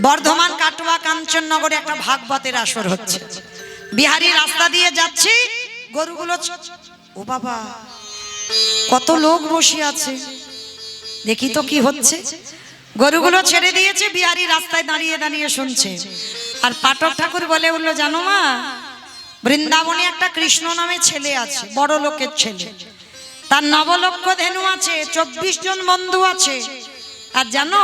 বর্ধমান কাটোয়া কাঞ্চননগরে একটা ভাগবতের আসর হচ্ছে। বিহারি রাস্তা দিয়ে যাচ্ছে, গরুগুলো, ও বাবা কত লোক বসে আছে, দেখি তো কি হচ্ছে। গরুগুলো ছেড়ে দিয়েছে, বিহারি রাস্তায় দাঁড়িয়ে দাঁড়িয়ে শুনছে। আর পাঠক ঠাকুর বলে উঠলো, জানো মা, বৃন্দাবনে একটা কৃষ্ণ নামে ছেলে আছে, বড় লোকের ছেলে, তার 9 লক্ষ ধেনু আছে, 24 জন বন্ধু আছে। আর জানো,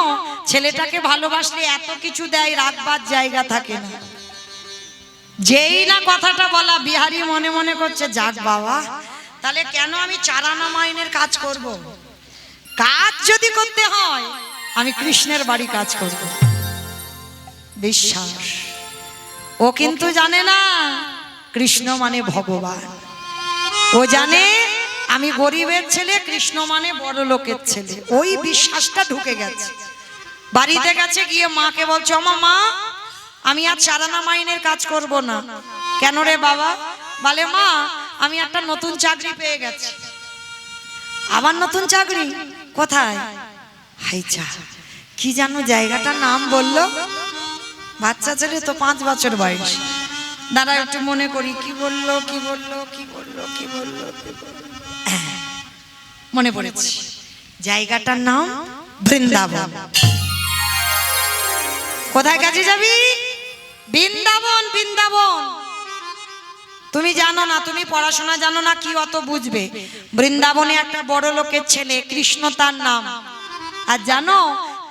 ছেলেটাকে ভালোবাসলে এত কিছু দেয়, রাখবার জায়গা থাকে না। যেই না কথাটা বলা, বিহারি মনে মনে করছে, যাক বাবা, তাহলে কেন আমি চারানা মাইনের কাজ করব? কাজ যদি করতে হয় আমি কৃষ্ণের বাড়ি কাজ করব। বিশ্বাস। ও কিন্তু জানে না কৃষ্ণ মানে ভগবান। ও জানে আমি গরিবের ছেলে, কৃষ্ণ মানে বড় লোকের ছেলে। ওই বিশ্বাসটা ঢুকে গেছে। বাড়িতে গেছে, গিয়ে মাকে বলছে, ওমা মা, আমি আর চারানা মাইনের কাজ করব না। কেন রে বাবা? বলে, মা, আমি একটা নতুন চাকরি পেয়ে গেছি। আবার নতুন চাকরি? কোথায়? হাইচা, কি জানো জায়গাটার নাম বললো। বাচ্চা ছেলে তো, 5 বছর বয়স। দাঁড়া একটু মনে করি, কি বললো কি বললো কি বললো কি বললো কি বললো। মনে পড়েছে, জায়গাটার নাম বৃন্দাবন। কোথায় কাজে যাবি? বৃন্দাবন। বৃন্দাবন তুমি জানো না, তুমি পড়াশোনা জানো না, কি অত বুঝবে? বৃন্দাবনে একটা বড় লোকের ছেলে, কৃষ্ণ তার নাম। আর জানো,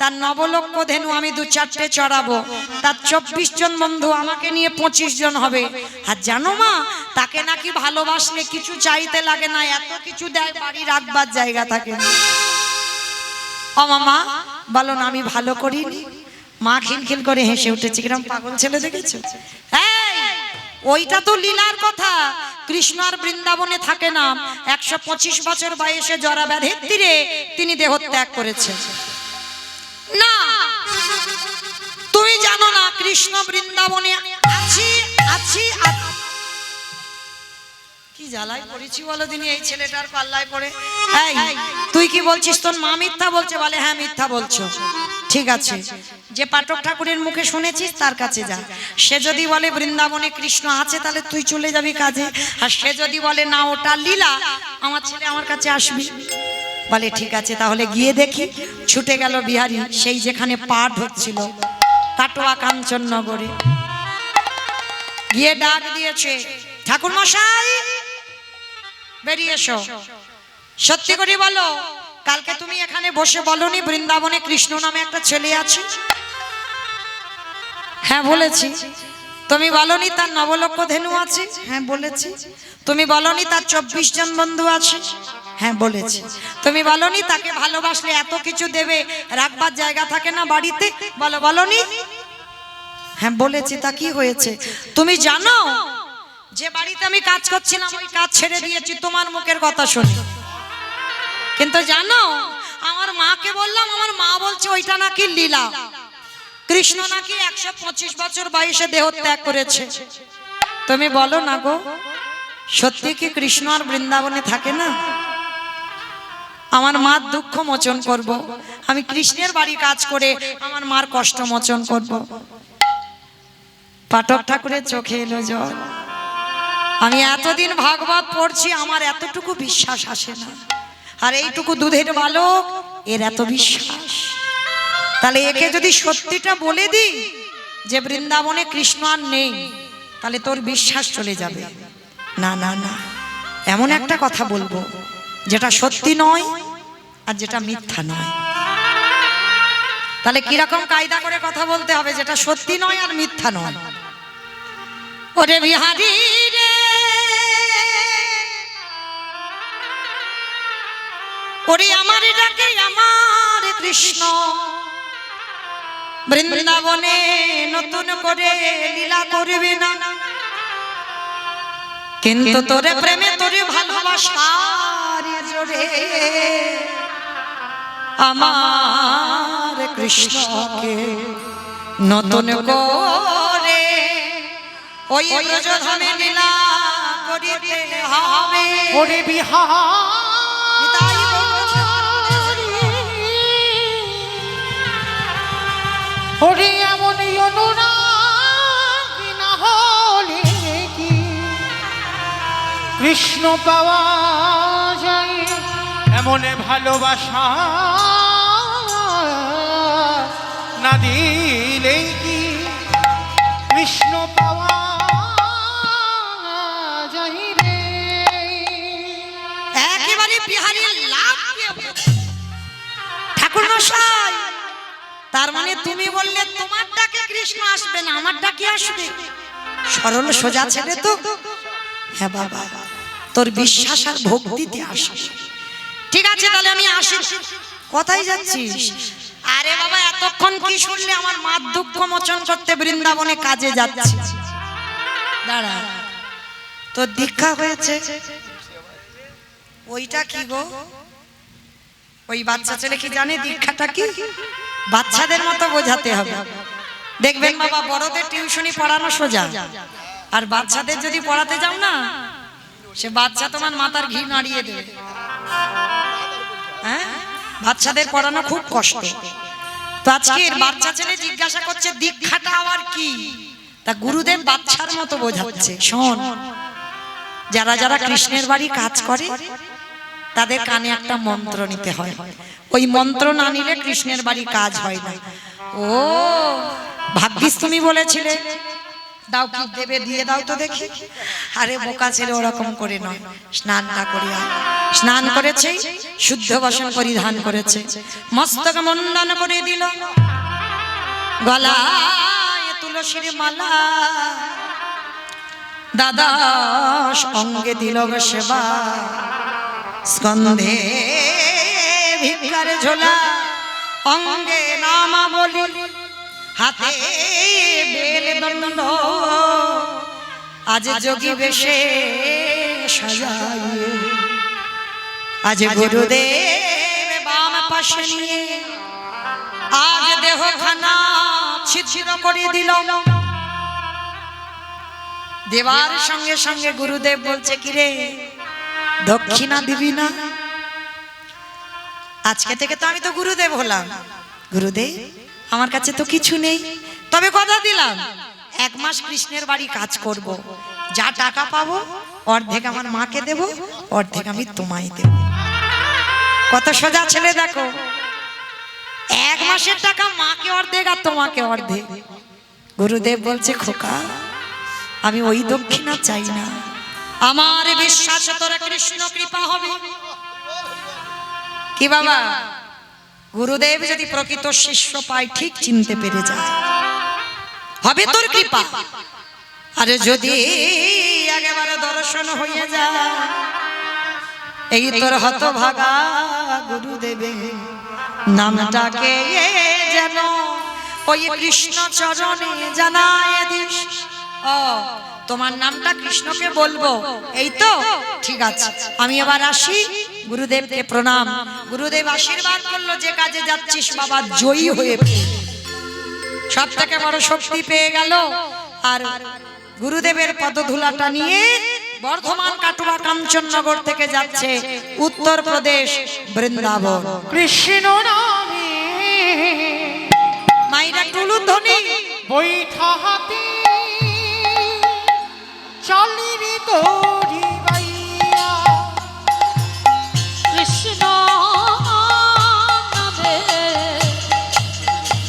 তার 9 লক্ষ ধেনু আমি 2-4টে চড়াবো। তার 24 জন বন্ধু, আমাকে নিয়ে 25 জন হবে। আর জানো মা, তাকে নাকি ভালোবাসলে কিছু চাইতে লাগে না, এত কিছু দেয়, বাড়ি রাখবার জায়গা থাকে না। ও মামা, বলো না আমি ভালো করিনি? মা খিলখিল করে হেসে উঠেছে, কিরম পাগল ছেলে দেখেছো? ওইটা তো লীলার কথা। কৃষ্ণ আর বৃন্দাবনে থাকে না। 125 বছর বয়সে জরা ব্যাধির তীরে তিনি দেহত্যাগ করেছেন। না, তুমি জানো না কৃষ্ণ বৃন্দাবনে আছি আছি। কি জ্বালায় পড়েছি বলো দিনি এই ছেলেটার পাল্লায় পড়ে। এই, তুই কি বলছিস? তোর মা মিথ্যা বলছে? বলে, হ্যাঁ মিথ্যা বলছো। ঠিক আছে, যে পাঠক ঠাকুরের মুখে শুনেছিস তার কাছে যা। সে যদি বলে বৃন্দাবনে কৃষ্ণ আছে, তাহলে তুই চলে যাবি কাজে। আর সে যদি বলে না, ওটা লীলা, আমার ছেলে আমার কাছে আসবি। বলে ঠিক আছে, তাহলে গিয়ে দেখি। ছুটে গেল বিহারি, সেই যেখানে পাঠ হচ্ছিল কাটোয়া কাঞ্চননগরে। গিয়ে ডাক দিয়েছে, ঠাকুর মশাই বেরিয়ে এসো। সত্যি করে বলো, কালকে তুমি এখানে বসে বলনি বৃন্দাবনে কৃষ্ণ নামে একটা ছেলে আছে? হ্যাঁ বলেছি। তুমি বলনি তার 9 লক্ষ ধেনু আছে? হ্যাঁ বলেছি। তুমি বলনি তার 24 জন বন্ধু আছে? হ্যাঁ বলেছি। তুমি বলনি তাকে ভালোবাসলে এত কিছু দেবে, রাখবার জায়গা থাকে না বাড়িতে? বলো, বলনি? হ্যাঁ বলেছি। তা কি হয়েছে? তুমি জানো যে বাড়িতে আমি কাজ করছিলাম, ওই কাজ ছেড়ে দিয়েছি তোমার মুখের কথা শুনে। কিন্তু জানো, আমার মাকে বললাম, আমার মা বলছে ওইটা নাকি লীলা। কৃষ্ণ নাকি 125 বছর বয়সে দেহত্যাগ করেছে। তুমি বলো না গো, সত্যি কি কৃষ্ণ আর বৃন্দাবনে থাকে না? আমার মার দুঃখ মোচন করব, আমি কৃষ্ণের বাড়ি কাজ করে আমার মার কষ্ট মোচন করব। পাঠক ঠাকুরের চোখে এলো জল। আমি এতদিন ভাগবত পড়ছি, আমার এতটুকু বিশ্বাস আসে না। আর এইটুকু দুধের বালক, এর এত বিশ্বাস। তাহলে একে যদি সত্যিটা বলে দিই যে বৃন্দাবনে কৃষ্ণ আর নেই, তাহলে তোর বিশ্বাস চলে যাবে। না না না, এমন একটা কথা বলবো যেটা সত্যি নয় আর যেটা মিথ্যা নয়। তাহলে কিরকম কায়দা করে কথা বলতে হবে যেটা সত্যি নয় আর মিথ্যা নয়? ওরে বিহারি রে, ওরে আমার ডাকে আমার কৃষ্ণ, বৃন্দাবনে নতুন করে লীলা করবে না। কিন্তু তোরে প্রেমে, তোরে ভালোবাসার জোরে আমার কৃষ্ণকে নতুন করে ওই ব্রজধামে লীলা করিতে হবে। ওরে বিহারি, ওরে এমন অনুরাগ না হলে কি কৃষ্ণ পাওয়া যায়? এমন ভালোবাসা না দিলে কি কৃষ্ণ পাওয়া যায় রে? একেবারে বিহারীর লাভ ঠাকুর মশাই। তার মানে তুমি বললে তোমার ডাকে কৃষ্ণ আসবে না, আমার ডাকে আসবে? সরল সোজা ছেলে তো। হ্যাঁ বাবা, তোর বিশ্বাস আর ভক্তিতে আসে। ঠিক আছে, তাহলে আমি আসি। কোথায় যাচ্ছিস? আরে বাবা, এতক্ষণ কি শুনলে? আমার মার দুঃখ মোচন করতে বৃন্দাবনে কাজে যাচ্ছি। দাঁড়া, তোর দীক্ষা হয়েছে? ওইটা কি গো? ওই বাচ্চা ছেলে কি জানে দীক্ষাটা কি? বাচ্চাদের মতো বোঝাতে হবে। দেখবেন বাবা, বড়দের টিউশনি পড়ানো সোজা, আর বাচ্চাদের যদি পড়াতে যাও না, সে বাচ্চা তোমার মাথার ঘি নাড়িয়ে দেবে। হ্যাঁ, বাচ্চাদের পড়ানো খুব কষ্ট। তো আজকে বাচ্চা ছেলে জিজ্ঞাসা করছে দীক্ষাটা আবার কি? তা গুরুদেব বাচ্চার মতো বোঝাচ্ছে। শোন, যারা যারা কৃষ্ণের বাড়ি কাজ করে তাদের কানে একটা মন্ত্র নিতে হয়। ওই মন্ত্র না নিলে কৃষ্ণের বাড়ি কাজ হয় না। ও ভাগ্যিস তুমি বলেছিলে। দাও, কি দেবে দিয়ে দাও তো দেখি। আরে বোকা ছেলে, ওরকম করে নয়, স্নানটা করে আয়। স্নান করেছে, শুদ্ধ বসন পরিধান করেছে, মস্তক মণ্ডন করে দিল, গলায় তুলসীর মালা, দাদা অঙ্গে দিল সেবা, স্কন্ধে ভিক্ষার ঝোলা, অঙ্গে নামা বলি, হাতে বেল দণ্ড, আজ যোগী বেশে সাজাইয়ে, আজ গুরুদেব বাম পাশে নিয়ে, আজ দেহখানা ছিন্ন করে দিল। দেবার সঙ্গে সঙ্গে গুরুদেব বলছে, কিরে দক্ষিণা দিবি না? আজকে থেকে তো আমি তো গুরুদেব হলাম। গুরুদেব, আমার কাছে তো কিছু নেই, তবে কথা দিলাম 1 মাস কৃষ্ণের বাড়ি কাজ করব, যা টাকা পাবো অর্ধেক আমার মাকে দেব, অর্ধেক আমি তোমায় দেব। কত সোজা ছেলে দেখো, 1 মাসের টাকা মাকে অর্ধেক আর তোমাকে অর্ধেক। গুরুদেব বলছে, খোকা আমি ওই দক্ষিণা চাই না, আমার বিশ্বাস তোর কৃষ্ণ কৃপা হবে। কি বাবা, গুরুদেব যদি প্রকৃত শিষ্য পায় ঠিক চিনতে পেরে যায়, হবে তোর কৃপা। আর যদি একেবারে দর্শন হয়ে যায়, এই তোর হতভাগা গুরুদেবে নামটাকে যেন ওই কৃষ্ণ চরণে জানায় দিস। ও, তোমার নামটা কৃষ্ণকে বলবো, এই তো? ঠিক আছে, আমি এবার আসি। গুরুদেবকে প্রণাম। গুরুদেব আশীর্বাদ করলো, যে কাজে যাচ্ছিস বাবা জয়ী হয়ে সব থেকে বড় শক্তি পেয়ে গেল। আর গুরুদেবের পদধূলাটা নিয়ে বর্ধমান কাটুয়া কাঞ্চননগর থেকে যাচ্ছে উত্তরপ্রদেশ বৃন্দাবন। কৃষ্ণ নামে মাইরা টুলু ধ্বনি বৈঠা হাতে চলিরি তোরি বাইয়া, কৃষ্ণ নামে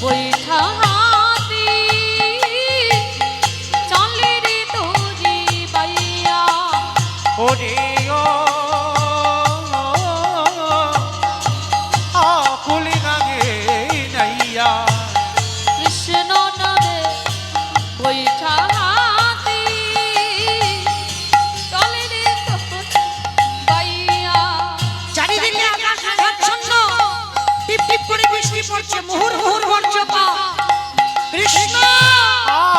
বৈঠা হাতি চলিরি তোরি বাইয়া। ওরে ও আকুল গাগে নাইয়া, কৃষ্ণ নামে বৈঠা হাতি চলিরি তোরি বাইয়া। চারিদিকে আকাশ আচ্ছন্ন, টিপ টিপ করে বৃষ্টি পড়ছে, মুহুর মুহুর বজ্রপাত। কৃষ্ণ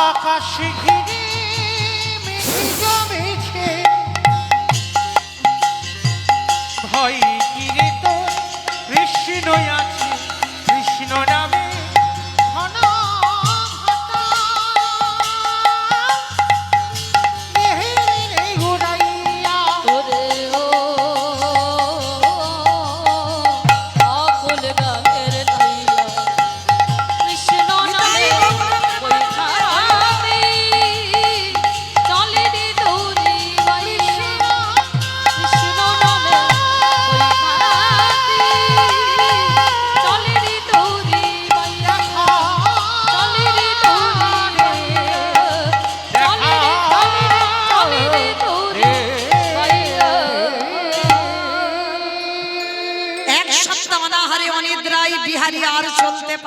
আকাশ ঘিরে মেঘ জমেছে, ভয় কিরে তো কৃষ্ণ আছে, কৃষ্ণ নামে ঘন ঘটা মেহেরে ঘুরাইয়া। ওরে ও আকুল গায়ের নাইয়া,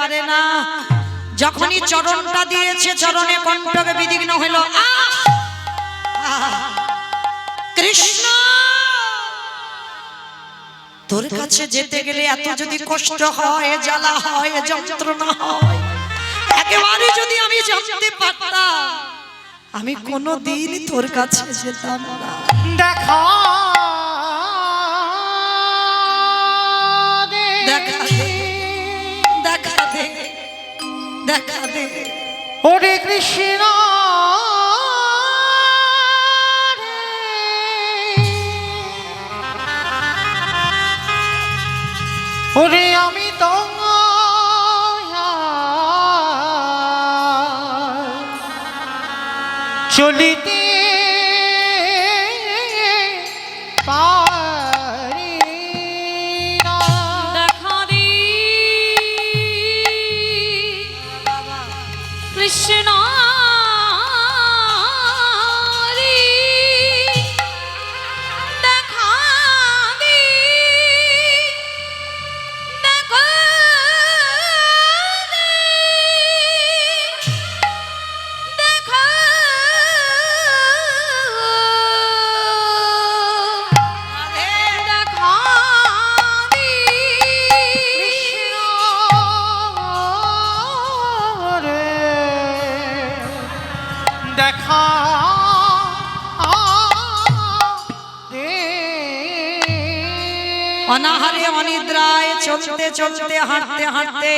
পারে না। যখনই চরণটা দিয়েছে চরণে কণ্ঠকে বিধিগ্ন হলো, কৃষ্ণ তোর কাছে যেতে গেলে এত যদি কষ্ট হয়, জ্বালা হয়, যন্ত্রণা হয়, একেবারে যদি আমি জানতে পারতাম আমি কোনোদিন তোর কাছে যেতাম না। দেখা দে, দেখা দে, দেখা দে, দেখা দে। ওরে কৃষ্ণ রে, ওরে আমি তো চলিতে পারি না। দেখা দি কৃষ্ণ রে, দেখা দি, দেখা দি, দেখা দেখা দি রে, দেখা দে। অনাহারে অনিদ্রায় চলতে চলতে হাঁটতে হাঁটতে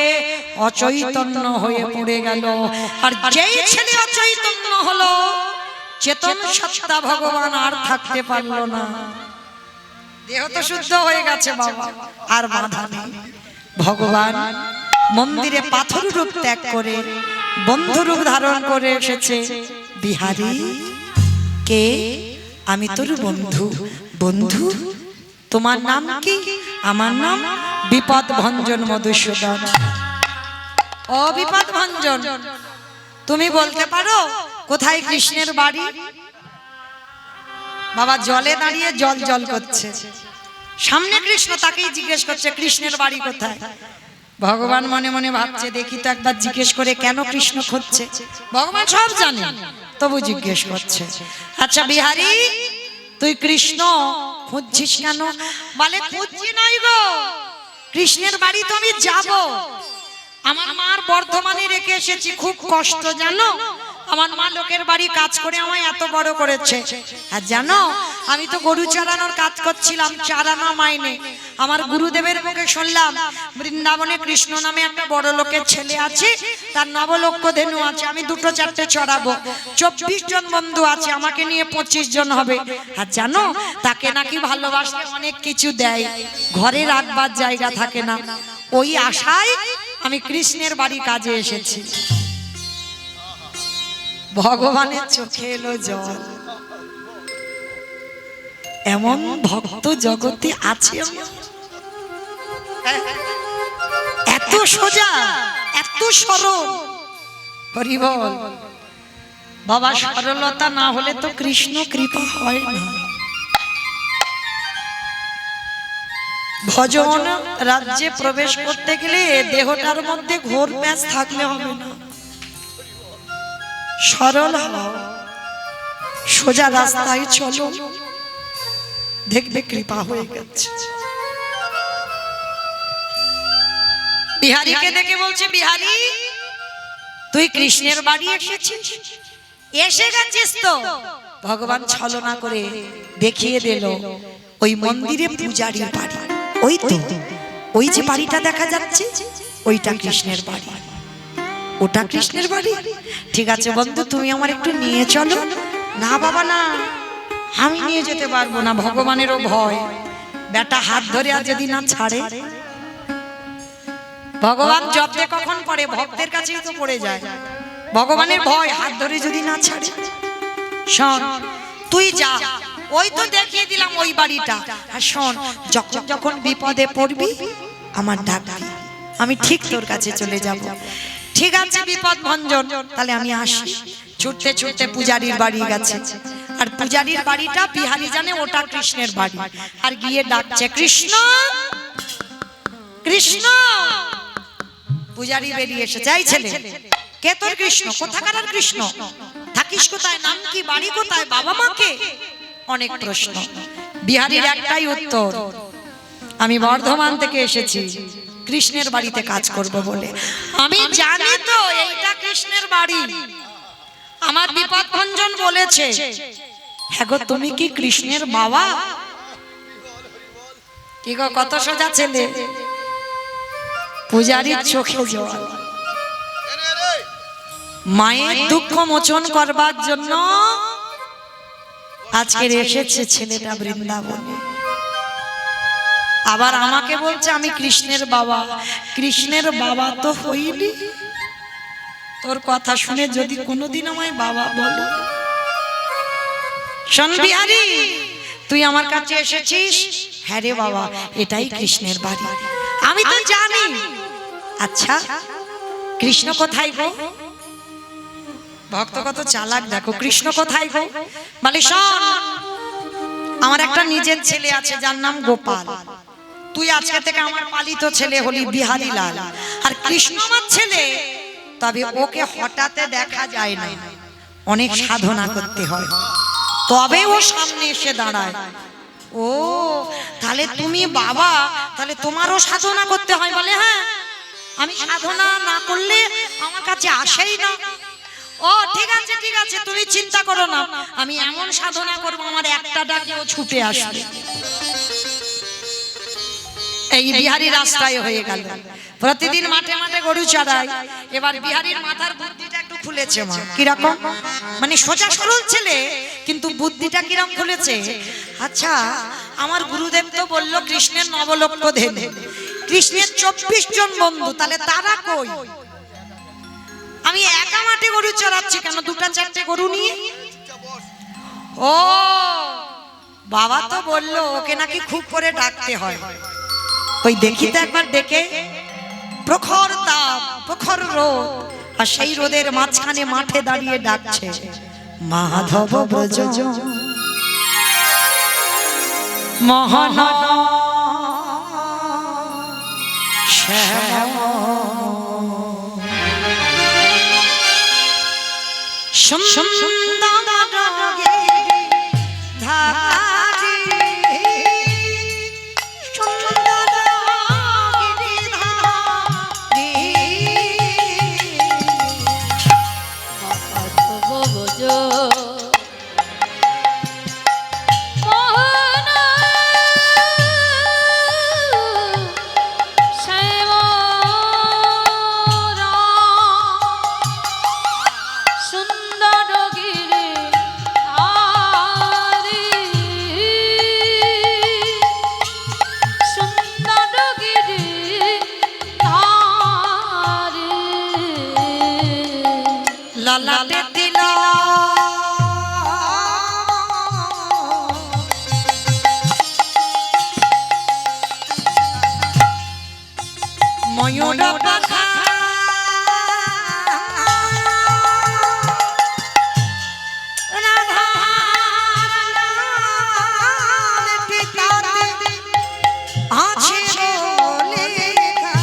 অচৈতন্য হয়ে পড়ে গেল। আর যেই ছেলে অচৈতন্য হলো, চেতন সত্তা ভগবান আর থাকতে পারলো না। দেহ তো শুদ্ধ হয়ে গেছে বাবা, আর বাধা নেই। ভগবান মন্দিরে পাথর রূপ ত্যাগ করে বন্ধু রূপ ধারণ করে এসেছে। বিহারী কে? আমি তোর বন্ধু। বন্ধু তোমার নাম কি? আমার নাম বিপদ ভঞ্জন মধুসূদন। ও বিপদ ভঞ্জন, তুমি বলতে পারো কোথায় কৃষ্ণের বাড়ি? বাবা জলে দাঁড়িয়ে জল জল করছে, সামনে কৃষ্ণ, তাকেই জিজ্ঞেস করছে কৃষ্ণের বাড়ি কোথায়। ভগবান মনে মনে ভাবছে দেখি তো একবার জিজ্ঞেস করে কেন কৃষ্ণ খুঁজছে। ভগবান সব জানে, তবু জিজ্ঞেস করছে, আচ্ছা বিহারী তুই কৃষ্ণ খুঁজছিস কেন? বলে খুঁজছি নয় গো, কৃষ্ণের বাড়ি তো আমি যাব। আমার মার বর্ধমানে রেখে এসেছি, খুব কষ্ট জানো। আমার মা লোকের বাড়ি কাজ করে আমায় এত বড় করেছে। আর জানো আমি তো গরু চালানোর কাজ করছিলাম, চারানা মাইনে। আমার গুরুদেবের মুখে শুনলাম বৃন্দাবনে কৃষ্ণ নামে একটা বড় লোকের ছেলে আছে, তার নবলক্ষ ধেনু আছে, আমি দুটো চারটে চড়াবো। 24 জন বন্ধু আছে, আমাকে নিয়ে 25 জন হবে। আর জানো তাকে নাকি ভালোবাসলে অনেক কিছু দেয়, ঘরে রাখবার জায়গা থাকে না। ওই আশায় আমি কৃষ্ণের বাড়ি কাজে এসেছি। ভগবানের চোখে এলো জল। এমন ভক্ত জগতে আছে এত সোজা, এত সরল। হরি বল। বাবা সরলতা না হলে তো কৃষ্ণ কৃপা হয় না। ভজন রাজ্যে প্রবেশ করতে গেলে দেহটার মধ্যে ঘোর প্যাঁচ থাকলে হবে না। সরল হও, সোজা রাস্তায় চলো, দেখবে কৃপা হয়ে গেছে। বিহারীকে দেখে বলছে, বিহারী তুই কৃষ্ণের বাড়ি এসেছিস? এসে গেছিস তো। ভগবান ছলনা করে দেখিয়ে দিল ওই মন্দিরে পূজারীর বাড়ি। ওই তো, ওই যে বাড়িটা দেখা যাচ্ছে ওইটা কৃষ্ণের বাড়ি। ওটা কৃষ্ণের বাড়ি? ঠিক আছে বন্ধু, তুমি আমার একটু নিয়ে চলো। না বাবা না, আমি নিয়ে যেতে পারবো না, ভগবানেরও ভয়। বেটা হাত ধরে আর যদি না ছাড়ে। ভগবান জপতে কখন পড়ে? ভক্তের কাছেই তো পড়ে যায়। ভগবানের ভয়, হাত ধরে যদি না ছাড়ে। শোন তুই যা, ওই তো দেখিয়ে দিলাম ওই বাড়িটা। আর শোন, যখন যখন বিপদে পড়বি আমার ডাক দিবি, আমি ঠিক তোর কাছে চলে যাব। ঠিক আছে বিপদ ভঞ্জন, তাহলে আমি আসি। ছুটতে ছুটতে পূজারীর বাড়ি গেছে। আর পূজারীর বাড়িটা বিহারী জানে ওটা কৃষ্ণের বাড়ি। আর গিয়ে ডাকছে, কৃষ্ণ কৃষ্ণ। পূজারি বেরিয়ে এসেছে, এই ছেলে কে তোর কৃষ্ণ, কোথাকার কৃষ্ণ, থাকিস কোথায়, নাম কি, বাড়ি কোথায়, বাবা মাকে, অনেক প্রশ্ন। বিহারীর একটাই উত্তর, আমি বর্ধমান থেকে এসেছি কৃষ্ণের বাড়িতে কাজ করব বলে। আমি জানি তো এইটা কৃষ্ণের বাড়ি, আমার বিপদ ভঞ্জন বলেছে। হ্যাঁ গো, তুমি কি কৃষ্ণের বাবা? কি গো, কত সোজা ছেলে। পূজারীর চোখে জল, মায়ের দুঃখ মোচন করবার জন্য আজকে এসেছে ছেলেটা বৃন্দাবনে। আবার আমাকে বলছে আমি কৃষ্ণের বাবা। কৃষ্ণের বাবা তো হইলি, তোর কথা শুনে যদি কোনোদিন আমায় বাবা বলে। শোন বিহারী, তুই আমার কাছে এসেছিস, হ্যাঁ রে বাবা, এটাই কৃষ্ণের বাড়ি, আমি তো জানি। আচ্ছা কৃষ্ণ কোথায় গো? ভক্ত কত চালাক দেখো, কৃষ্ণ কোথায় গো? বলে শোন, আমার একটা নিজের ছেলে আছে যার নাম গোপাল, তুই আজকে থেকে আমার পালিত ছেলে হলি বিহারী লাল। আর কৃষ্ণ আমার ছেলে, তবে ওকে হঠাৎ দেখা যায় না, অনেক সাধনা করতে হয়, তবে ও সামনে এসে দাঁড়ায়। ও তাহলে তুমি বাবা, তাহলে তোমারও সাধনা করতে হয়? বলে হ্যাঁ, আমি সাধনা না করলে আমার কাছে আসেই না। ও ঠিক আছে ঠিক আছে, তুমি চিন্তা করো না, আমি এমন সাধনা করবো আমার একটা ডাকে ও ছুটে আসবে। এই বিহারী রাস্তায় হয়ে গেল, প্রতিদিন মাঠে মাঠে গরু চড়ায়। এবার বিহারীর মাথার বুদ্ধিটা একটু খুলেছে। মা কিরকম, মানে সোজা সরল ছেলে, কিন্তু বুদ্ধিটা কিরকম খুলেছে। আচ্ছা আমার গুরুদেব তো বললো কৃষ্ণের নবলক্ষ ধেনে, কৃষ্ণের 24 জন বন্ধু, তাহলে তারা কই? আমি একা মাঠে গরু চড়াচ্ছি কেন, দুটা চারটে গরু নিয়ে? ও বাবা তো বললো ওকে নাকি খুব করে ডাকতে হয়। ওই দেখি তো একবার ডেকে, প্রখর তাপ, প্রখর রোদ, আর সেই রোদের মাঝখানে মাঠে দাঁড়িয়ে ডাকছে মাধব ব্রজ মোহন শ্যাম সুন্দর ধারি সুন্দর লালাটে দিল ময়ূর পাখা, রাধার নাম পিতাতে আছে লেখা,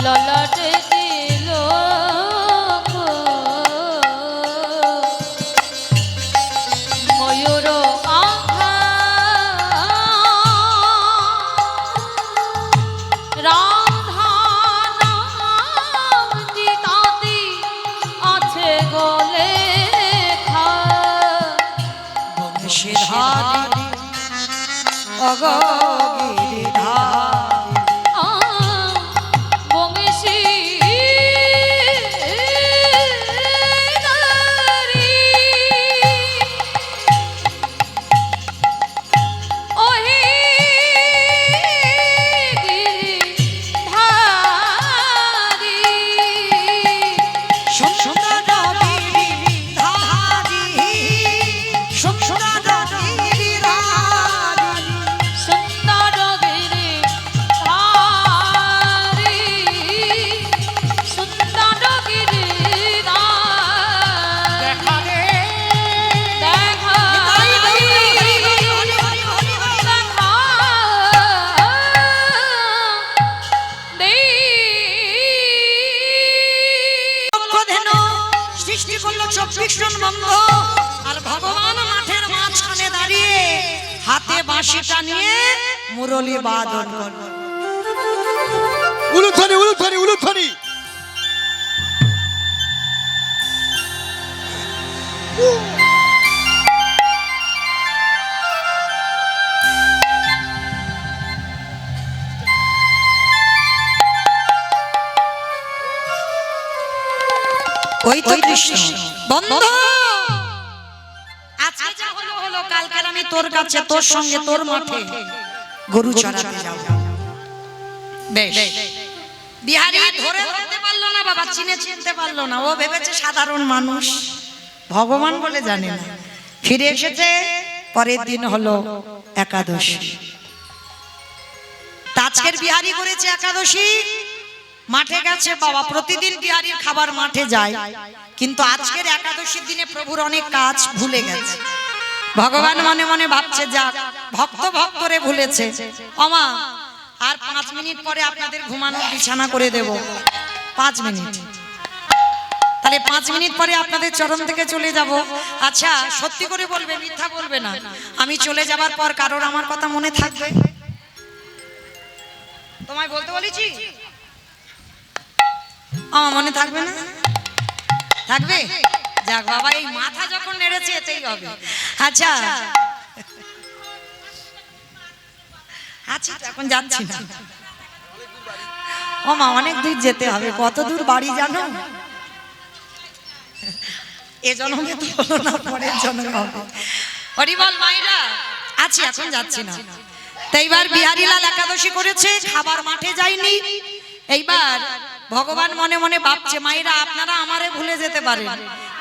ললাটে দিল ময়ূর আঁখা, রাধা নাম চিতাতে আছে গো লেখা, বংশীধারী অগগিরিধারী বংশী ওহে গিরিধারী, সুন্দর গিরিধারী, সুন্দর গিরিধারী, সুন্দর 24 জন বন্ধ, আর ভগবান মাঠের মাঝখানে দাঁড়িয়ে হাতে বাঁশিটা নিয়ে মুরলি বাদন করে। উলুধ্বনি উলুধ্বনি উলুধ্বনি। ওই তো কৃষ্ণ বন্ধু, আজকে যা হলো হলো, কালকে আমি তোর কাছে তোর সঙ্গে তোর মাঠে গরু চড়াতে যাব। বেশ, বিহারী ধরে ধরতে পারলো না বাবা, চিনতে পারলো না। ও ভেবেছে সাধারণ মানুষ, ভগবান বলে জানে না। ফিরে এসেছে, পরের দিন হলো একাদশী। আজকের বিহারী করেছে একাদশী, মাঠে গেছে বাবা। প্রতিদিন বিহারীর খাবার মাঠে যায়, কিন্তু আজকের একাদশীর দিনে প্রভুর অনেক কাজ ভুলে গেছে। ভগবান মনে মনে ভাবছে, যাক ভক্তরে ভুলেছে। ওমা, আর 5 মিনিট পরে আপনাদের ঘুমানোর বিছানা করে দেব। 5 মিনিট, তাহলে 5 মিনিট পরে আপনাদের চরণ থেকে চলে যাব। আচ্ছা, সত্যি করে বলবে, মিথ্যা বলবে না। আমি চলে যাবার পর কারোর আমার কথা মনে থাকবে? তোমায় বলতে বলেছি? আমার মনে থাকবে না? থাকবে? যাক বাবা, এই মাথা যখন নেড়েছে এতেই হবে। আচ্ছা আচ্ছা, এখন যাচ্ছি না। ও মা, অনেক দূর যেতে হবে। কত দূর বাড়ি জানো? এ জন্মে তো হলো না, পরের জন্মে হবে। হরি বল মাইরা। আচ্ছা, এখন যাচ্ছি না। তাই এইবার বিহারীলাল একাদশী করেছে, খাবার মাঠে যায়নি। এইবার ভগবান মনে মনে ভাবছে, মায়েরা আপনারা আমারে ভুলে যেতে পারেন,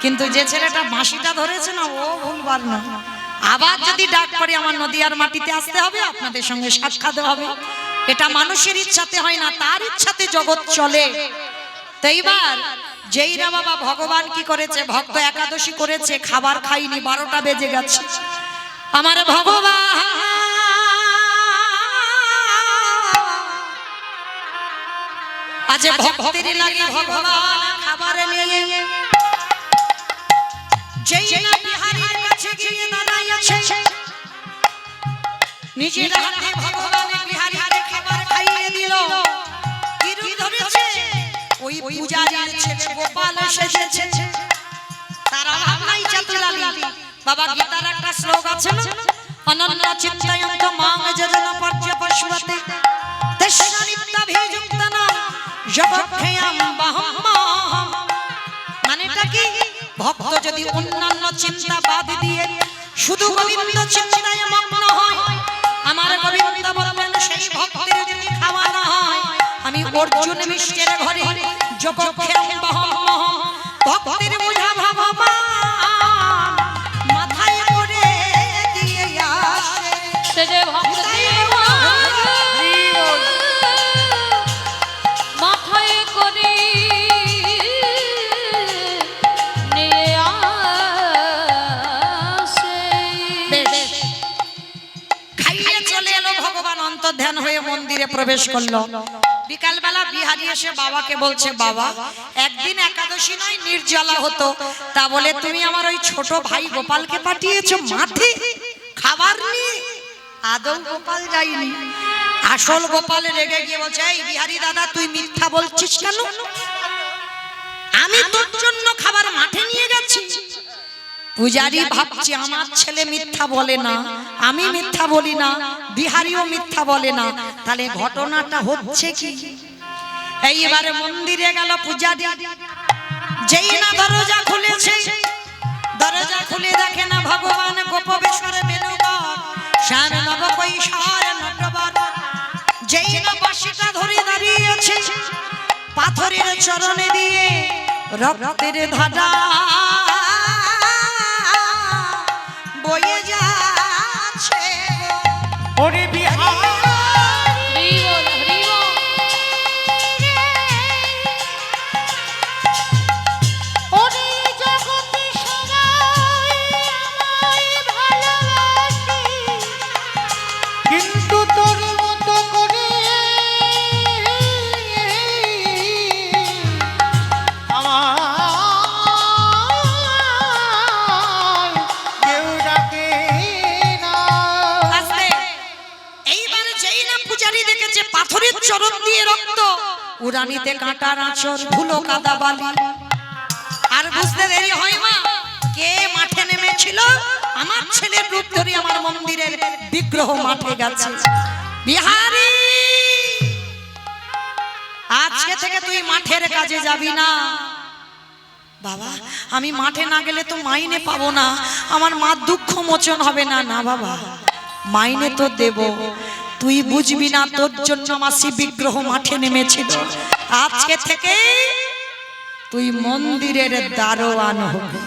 কিন্তু যে ছেলেটা বাঁশিটা ধরেছে না, ও ভুলবার না। আবার যদি ডাক পড়ে আমার নদিয়ার মাটিতে আসতে হবে, আপনাদের সঙ্গে সাক্ষাৎ হবে। এটা মানুষের ইচ্ছাতে হয় না, তার ইচ্ছাতে জগৎ চলে। তো এইবার যেই না বাবা, ভগবান কি করেছে, ভক্ত একাদশী করেছে, খাবার খাইনি, 12টা বেজে গেছে। আমার ভগবান আজ ভক্তের লাগে ভগবান খাবার নিয়ে যেই না বিহারীর কাছে গিয়ে দাঁড়াইছে, নিজের হাতে ভগবান বিহারীকে খাবার খাইয়ে দিল। কি রূপ ধরেছে? ওই পূজারীর ছেলে গোপাল এসেছে। তারা ভাবনাই চাতুরালী বাবা। গীতার একটা শ্লোক আছে না, অনন্য চিন্তয়ন্ত মাং যজন পর্য পশুতে তেষ্ণানিত্যাভিযুক্তনা জগক্ষেয়ম বহম্মহম। মানেটা কি? ভক্ত যদি অন্যান্য চিন্তা বাদ দিয়ে শুধু গোবিন্দ চিন্তায় মগ্ন হয়, আমার গোবিন্দ বলবেন সেই ভক্তের যদি খাওয়ানো হয়, আমি অর্জুন মিষ্টের ঘরে জগক্ষেয়ম বহম্মহম। ভক্তের বোঝা ভগবান মাথায় করে দিয়ে আসে। সে যে ভক্ত মাথায় করে নিয়ে আসে। খাইয়ে চলে এলো ভগবান, অন্তর্ধান হয়ে মন্দিরে প্রবেশ করলো। বিকালবেলা বিহারী এসে বাবাকে বলছে, বাবা একদিন একাদশী নয় নির্জলা হতো, তা বলে তুমি আমার ওই ছোট ভাই গোপালকে পাঠিয়েছো মাঠে খাবার নিয়ে? আদৌ গোপাল যায়নি। আসল গোপাল রেগে গিয়ে বলছে, এই বিহারী দাদা, তুই মিথ্যা বলছিস কেন? আমি তোর জন্য খাবার মাঠে নিয়ে গেছি। পূজারী ভাবছি আমার ছেলে মিথ্যা বলে না, আমি মিথ্যা বলি না, বিহারীও মিথ্যা বলে না, তাহলে ঘটনাটা হচ্ছে কি? এইবারে মন্দিরে গেল পূজারী। যেই না দরজা খুলেছে, দরজা খুলে দেখে না ভগবান গোপবেশ্বরে বেণুবর শ্যাম নব কৈশোর নটবর। যেই না বাঁশিটা ধরে দাঁড়িয়েছে, পাথরের চরণে দিয়ে রক্তের ধারা বয়ে যাচ্ছে। ওরে বিহারী ওরে জগতে সবাই আমায় ভালোবাসে, কিন্তু তোর মতো করে আমার চরণ দিয়ে রক্ত, উড়ানিতে কাঁটার আঁচড়, ধুলো কাদা বালি। আর বুঝতে দেরি হয় মা, কে মাঠে নেমেছিল? আমার ছেলের রূপ ধরে আমার মন্দিরের বিগ্রহ মাঠে গেছে। বিহারী, আজকে থেকে তুই মাঠের কাজে যাবি না। বাবা, আমি মাঠে না গেলে তো মাইনে পাবো না, আমার মা দুঃখ মোচন হবে না। না বাবা, মাইনে তো দেব, তুই বুঝবি না, তোর জন্য মাসি বিগ্রহ মাঠে নেমেছিল। আজকে থেকে তুই মন্দিরের দারোয়ান হবি।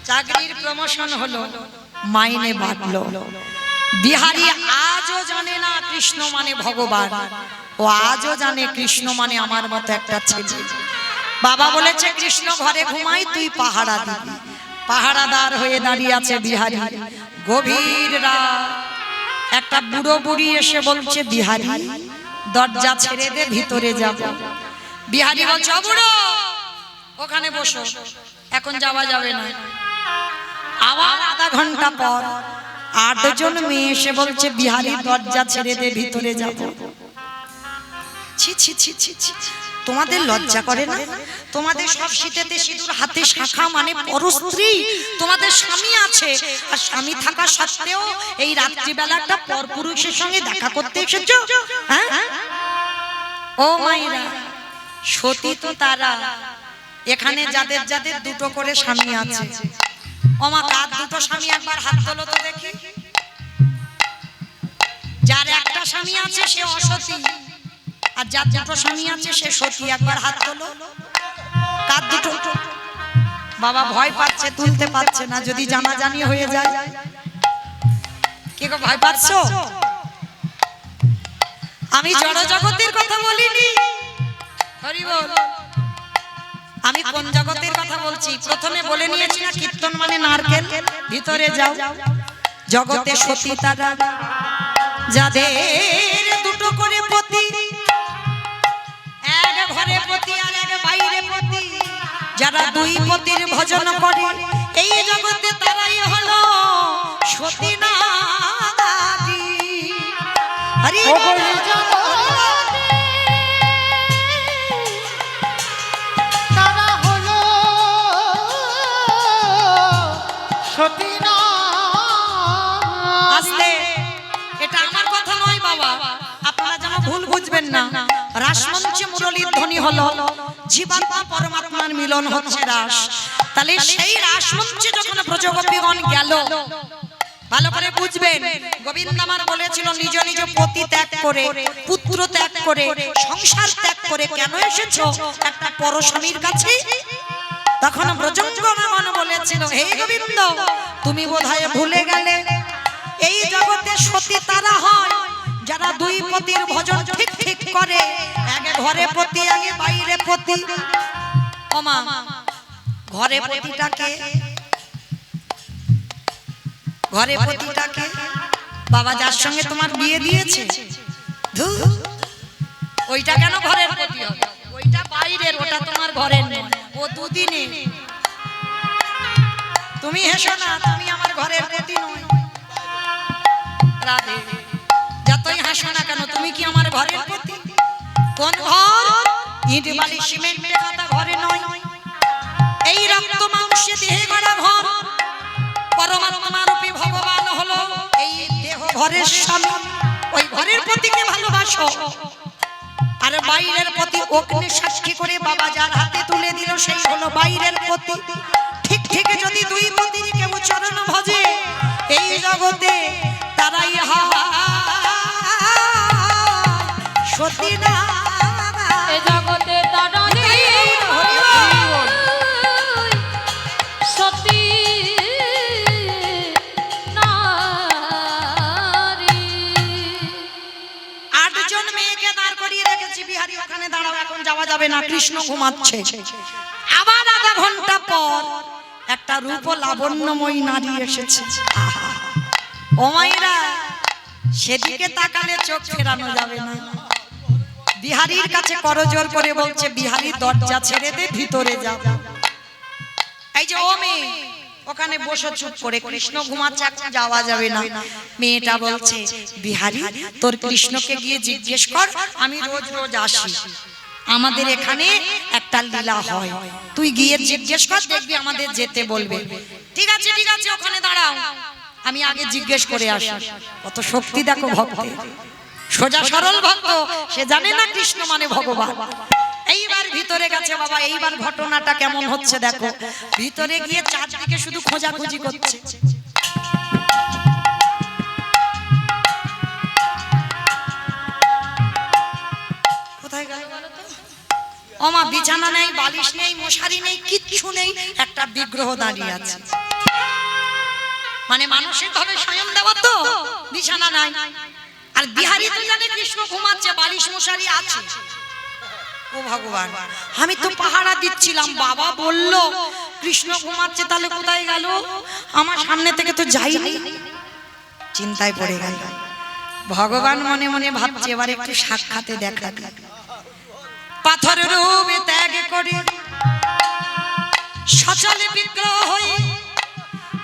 চাকরির প্রমোশন হলো, মাইনে বাড়লো। বিহারী আজও জানে না কৃষ্ণ মানে ভগবান, ও আজও জানে কৃষ্ণ মানে আমার মতো একটা ছেলে। বাবা বলেছে কৃষ্ণ ঘরে ঘুমাই, তুই পাহারা দিবি। পাহারাদার হয়ে দাঁড়িয়ে আছে বিহারী। গভীর রাত, একটা বুড়ো বুড়ি এসে বলছে বিহারী দরজা ছেড়ে দে, ভিতরে যাব। বিহারী বলছে বুড়ো ওখানে বসো, এখন যাওয়া যাবে না। আবার আধা ঘন্টা পর 8 জন মেয়ে এসে বলছে বিহারী দরজা ছেড়ে দে, ভিতরে যাব। ছি ছি ছি ছি ছি, তোমাদের লজ্জা করে না? তোমাদের সব শীতেতে সিঁদুর, হাতে শাখা, মানে পরস্ত্রী। তোমাদের স্বামী আছে, আর স্বামী থাকা সত্ত্বেও এই রাত্রিবেলা একটা পরপুরুষের সঙ্গে দেখা করতে এসেছো? হ্যাঁ ও মায়েরা, সতী তো তারা এখানে যাদের যাদের দুটো করে স্বামী আছে। ওমা, কার দুটো স্বামী? একবার হাত তোলো তো দেখি। যার একটা স্বামী আছে সে অসতী, আর যার দুটো স্বামী আছে সে সতী। একবার হাত তোলো। কার দুটো? বাবা ভয় পাচ্ছে, তুলতে পারছে না, যদি জানাজানি হয়ে যায়। কি গো, ভয় পাচ্ছো? আমি জড় জগতের কথা বলিনি, হরি বল। আমি কোন জগতের কথা বলছি? প্রথমে বলে নিয়েছি না, কীর্তন মানে নারকেল। ভিতরে যাও। জগতে সতী তারা যাদের দুটো করে পতি, এক ঘরে পতি আর এক বাইরে পতি, যারা দুই পতির ভজন করে, এই জগতে তারাই হলো সতী নারী। হরি বল। তারা হলো সতী নারী। আস্তে, এটা আমার কথা নয় বাবা, আপনারা যেন ভুল বুঝবেন না। রাসমঞ্চে মুরলীর ধ্বনি হলো জীবাত্মা পরমাত্মার মিলন হচ্ছে রাস। তাহলে সেই রাসমঞ্চে যখন ব্রজগোপীগণ গেল, ভালো করে বুঝবেন, গোবিন্দ আমার বলেছিল নিজ নিজ পতি ত্যাগ করে, পুত্র ত্যাগ করে, সংসার ত্যাগ করে কেন এসেছো? একটা পরস্বামীর কাছে। তখন ব্রজঙ্গগণ বলেছিল হে গোবিন্দ, তুমি বোধহয় ভুলে গেলে এই জগতে সতী তারা হয় যারা দুই পতির ভজন ঠিক ঠিক করে, এক ঘরে পতি এক বাইরে পতি। ওমা, ঘরে পতিটাকে, ঘরে পতিটাকে বাবা যার সঙ্গে তোমার বিয়ে দিয়েছে, ধুর, ওইটা কেন ঘরের পতি হবে? ওইটা বাইরের, ওটা তোমার ঘরের নয়, ও দুদিনে। তুমি হেসো না, তুমি আমার ঘরের পতি নয়। রাধে, যতই হাসো না কেন, তুমি কি আমার ঘরের পতি? কোন ঘর? ইট বালি সিমেন্টের কাটা ঘরে নয়, এই রক্ত মাংসে দেহে গড়া ঘর। পরমাত্মা রূপী ভগবান হলো এই দেহ ঘরের স্বামী। ওই ঘরের পতিকে ভালোবাসো। আর বাইরের পতি অগ্নি সাক্ষী করে বাবা যার হাতে তুলে দিল সেই হলো বাইরের পতি। ঠিক ঠিক যদি দুই পতির কেউ চরণ ভজে এই জগতে তারাই সতী না। এ জগতে তারা সতী নারী। 8 জন মেয়েকে দাঁড় করিয়ে রেখেছি। বিহারী ওখানে দাঁড়াও, এখন যাওয়া যাবে না, কৃষ্ণ ঘুমাচ্ছে। আবার আধা ঘন্টা পর একটা রূপ লাবণ্যময়ী নারী এসেছে। ও মায়েরা, সেদিকে তাকালে চোখ ফেরানো যাবে না। বিহারীর কাছে করজোর করে বলছে বিহারী দরজা ছেড়ে দে, ভিতরে যা। এই যে ও মেয়ে, ওখানে বসে চুপ করে, কৃষ্ণ ঘুমাচ্ছে, এখন যাওয়া যাবে না। মেয়েটা বলছে, বিহারী তোর কৃষ্ণকে গিয়ে জিজ্ঞেস কর, আমি রোজ রোজ আসি, আমাদের এখানে একটা লীলা হয়, তুই গিয়ে জিজ্ঞেস কর, দেখবি আমাদের যেতে বলবে। ঠিক আছে ঠিক আছে, ওখানে দাঁড়াও, আমি আগে জিজ্ঞেস করে আসি। কত শক্তি দেখো ভক্তের, সোজা সরল ভক্ত, সে জানে না কৃষ্ণ মানে ভগবান। এইবার ভিতরে গেছে বাবা, এইবার ঘটনাটা কেমন হচ্ছে দেখো। ভিতরে গিয়ে চারদিকে শুধু খোঁজাখুঁজি করছে। কোথায় গেল বলো তো? ওমা, বিছানা নেই, বালিশ নেই, মশারি নেই, কিচ্ছু নেই, একটা বিগ্রহ দাঁড়িয়ে আছে। মানে মানসিক ভাবে স্বয়ং দেওয়া তো, বিছানা নাই। আর বিহারী তো জানে কৃষ্ণ ঘুমাচ্ছে, বালিশ মশারি আছে। ও ভগবান, আমি তো পাহারা দিচ্ছিলাম, বাবা বলল কৃষ্ণ ঘুমাচ্ছে, তাহলে কোথায় গেল? আমার সামনে থেকে তো যাইনি। চিন্তায় পড়ে গেল। ভগবান মনে মনে ভাবছে, এবার একটু সাক্ষাতে দেখা দিই। পাথর রূপে ত্যাগ করে সচলে বিগ্রহ হয়ে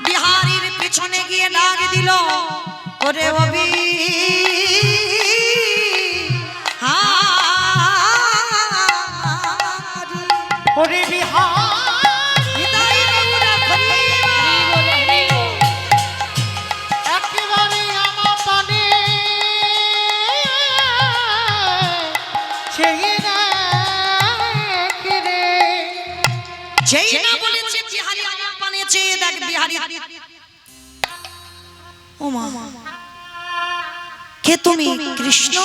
বিহারীর পিছনে গিয়ে ডাক দিল, ওরে অবি ওরে বিহারী একেবারে আমার পানে সেই রে, যেই না বলেছে বিহারী আমার পানে চেয়ে দেখ, বিহারী ও মা, কে তুমি? কৃষ্ণ?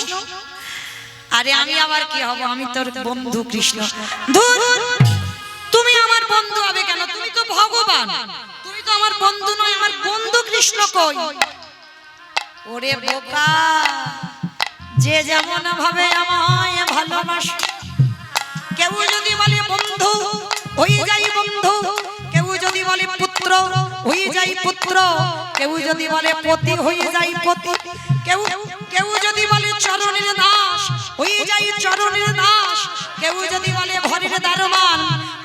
আরে আমি আবার কি হব, আমি তোর বন্ধু কৃষ্ণ। ধুর, তুমি আমার বন্ধু হবে কেন? তুমি তো ভগবান, তুমি তো আমার বন্ধু নয়, আমার বন্ধু কৃষ্ণ কই? ওরে বোকা, যে যেমন ভাবে আমায় ভালোবাসে, কেউ যদি বলে বন্ধু হয়ে যাই বন্ধু, কেউ যদি বলে পুত্র হয়ে যাই পুত্র, কেউ যদি বলে পতি হয়ে যাই পতি, কেউ কেউ যদি বলে চরণের দাস হয়ে যাই চরণের দাস, কেউ যদি বলে ঘরের দারোয়ান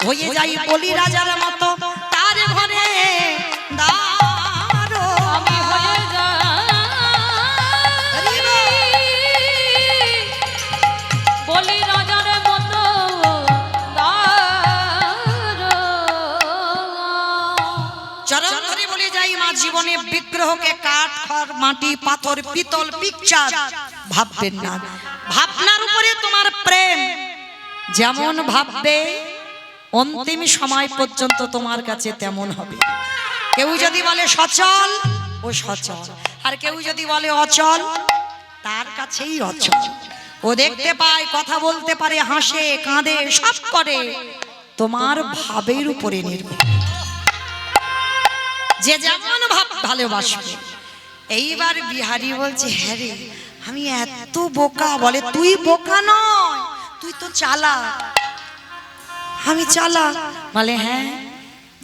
হয়ে যাই বলি রাজার মতো তার ঘরে দারো। আমি হয়ে যাই বলি রাজার মতো চরণ ধরে বলে যাই মা, জীবনে বিগ্রহকে কাঠ খড় মাটি পাথর পিতল পিকচার ভাববেন না। ভাবনার উপরে তোমার প্রেম যেমন ভাববে, অন্তিম সময় পর্যন্ত তোমার কাছে তেমন হবে। কেউ যদি বলে সচল, ও সচল, আর কেউ যদি বলে অচল, তার কাছেই অচল। ও দেখতে পায়, কথা বলতে পারে, হাসে কাঁদে, সব করে, তোমার ভাবের উপরে নির্ভর। যে যেমন ভাব ভালোবাসবে। এইবার বিহারী বলছে, হ্যাঁ রে, আমি এত বোকা? বলে তুই বোকা নয়, তুই তো চালাক। আমি চালাক? বলে হ্যাঁ,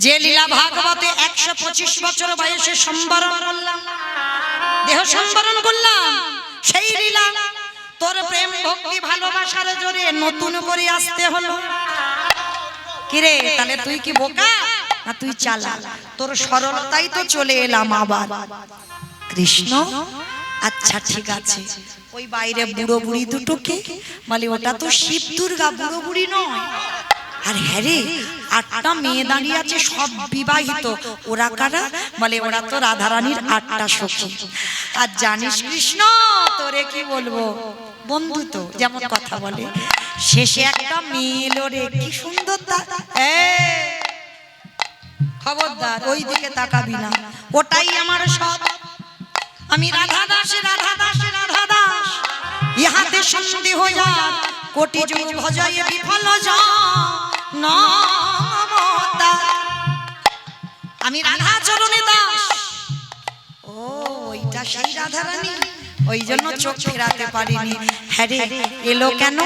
যে লীলা ভাগবতে 125 বছর বয়সে সম্বরণ করলাম, দেহ সম্বরণ করলাম, সেই লীলা তোর প্রেম ভক্তি ভালোবাসার জোরে নতুন করে আসতে হলো। কিরে, তাহলে তুই কি বোকা না তুই চালাক? তোর সরলতাই তো চলে এলাম আবার। কৃষ্ণ, আচ্ছা ঠিক আছে, ওই বাইরে বুড়ো বুড়ি দুটোকে বলে, ওটা তো শিব দুর্গা, বুড়ো বুড়ি নয়। আর হ্যাঁ রে, 8টা মেয়ে দাঁড়িয়ে আছে, সব বিবাহিত, ওরা কারা? বলে ওরা তো রাধারানীর 8টা সখী। আর জানিস কৃষ্ণ, তোরে কি বলবো, বন্ধু তো যেমন কথা বলে। শেষে একটা মেয়ে এলো রে, কি সুন্দর, খবরদার ওই দিকে তাকাবি না, ওটাই আমার সব। আমি রাধা দাস, রাধা দাস, রাধা দাস, ইহাতে সন্ধি হয়ে যায়, কোটি যুগ ভজায় বিফল নমতা। আমি রাধা চরণে দাস। ও, ওইটা সেই রাধা রানী, ওই জন্য চোখ ফেরাতে পারিনি। হ্যাঁ রে, এলো কেন?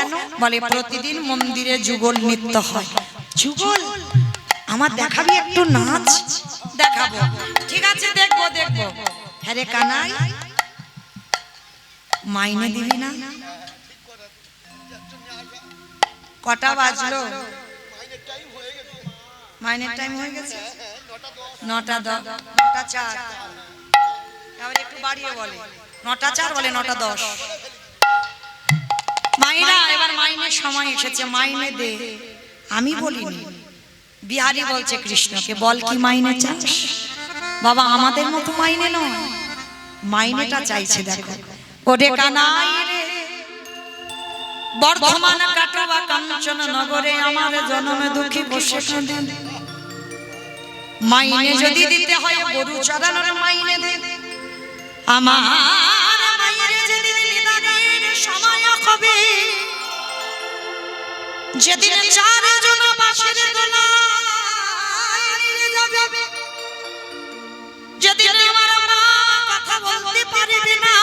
বলে প্রতিদিন মন্দিরে যুগল নৃত্য হয়। যুগল? আমার দেখাবি একটু নাচ? দেখাবো, ঠিক আছে, দেখবো দেখবো। হ্যাঁ রে কানাই, মাইনে দিবি না? কটা বাজলো? মাইনের টাইম হয়ে গেছে। 9টা 10, 9টা 4, আবার একটু বাড়িয়ে বলে 9টা 4 বলে 9টা 10। মাইরা এবার মাইনের সময় এসেছে, মাইনে দে। আমি বলিনি, বিহারী বলছে কৃষ্ণকে, বল কি মাইনে চাস? বাবা আমাদের মতো মাইনে নয়, মাইনেটা চাইছে। দেখো ওরে কানাই রে, বর্ধমান কাটোয়া কাঞ্চন নগরে আমার জন্মে দুঃখী বসে কাঁদে। মাইনে যদি দিতে হয় গরু চড়ানোর মাইনে দে। আমার মাইনে যদি নিদানের সময় হবে, যেদিন চারজন বাঁশের দোলায় নিয়ে যাবে, যেদিন আমার মা কথা বলতে পারবে না,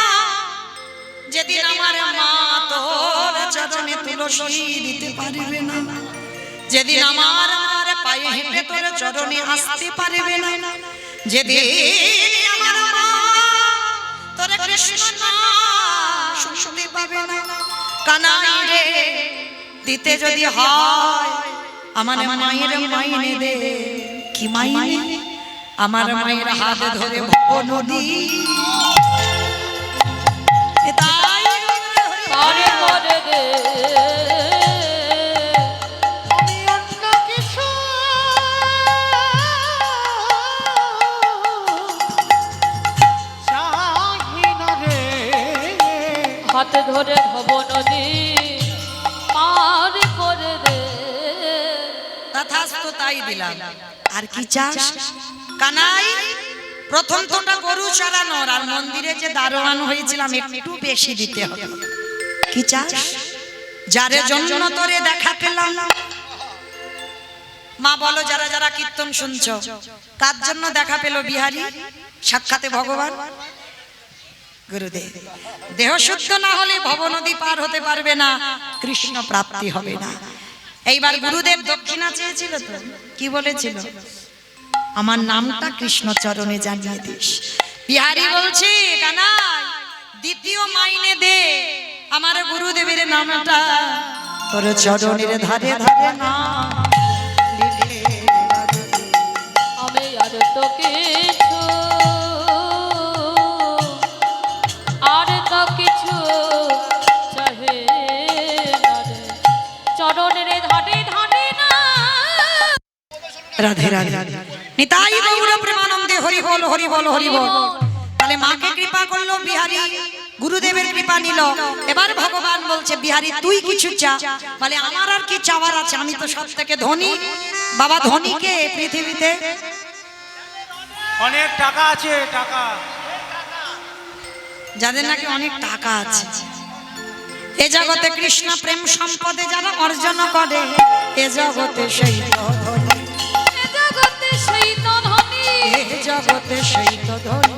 যেদিন আমার মা তোর চরণে তুলসী দিতে পারবে না, যেদিন আমার মার পায়ে হেঁটে তোর চরণে আসতে পারবে না, যেদিন আমার মা তোর কৃষ্ণ নাম শুনতে পাবে না, কানাই রে দিতে যদি হয় আমার মায়ের মাইনে দে। কি মাইনে? আমার মায়ের হাত ধরে ভব নদী। আরে করে দে আমি অন্য কিছু চাহি না রে। হাত ধরে ভব নদী পার করে দে। তথাস্তু তাই দিলাম। আর কি চাস কানাই? প্রথম তোটা গরু চড়ানোর, আর মন্দিরে যে দারোয়ান হয়েছিলাম একটু বেশি দিতে হবে। কি চাস? যারে জন্য তোরে দেখা পেলাম। মা বলো যারা যারা কীর্তন শুনছো, কার জন্য দেখা পেল বিহারী? সাক্ষাতে ভগবান গুরুদেব। দেহ শুদ্ধ না হলে ভবনদী পার হতে পারবে না, কৃষ্ণ প্রাপ্তি হবে না। এইবার গুরুদেব দক্ষিণা চেয়েছিল তো, কি বলেছিল? আমার নামটা কৃষ্ণ চরণে জানিয়ে দিস। বিহারী বলছে কানাই দ্বিতীয় মাইনে দে, আমার গুরুদেবের নামটা তোর চরণের ধারে ধারে না। আমি আর তো কিছু, আর তো কিছু চাহে না রে, চরণের ধারে ধারে না। রাধে রাধে নিতাই গৌর প্রেমানন্দে হরি বল হরি বল হরি বল। তাহলে মাকে কৃপা করলো বিহারী, গুরুদেবের কৃপা নিল। এবার ভগবান বলছে বিহারী তুই কিছু চা। বলে আমার আর কি চাওয়ার আছে, আমি তো সব থেকে ধনী। বাবা ধনীকে পৃথিবীতে অনেক টাকা আছে, টাকা যাদের নাকি অনেক টাকা আছে, এ জগতে কৃষ্ণ প্রেম সম্পদে যারা অর্জন করে, এ জগতে সেই তো ধনী, এ জগতে সেই তো ধনী, এ জগতে সেই তো ধনী।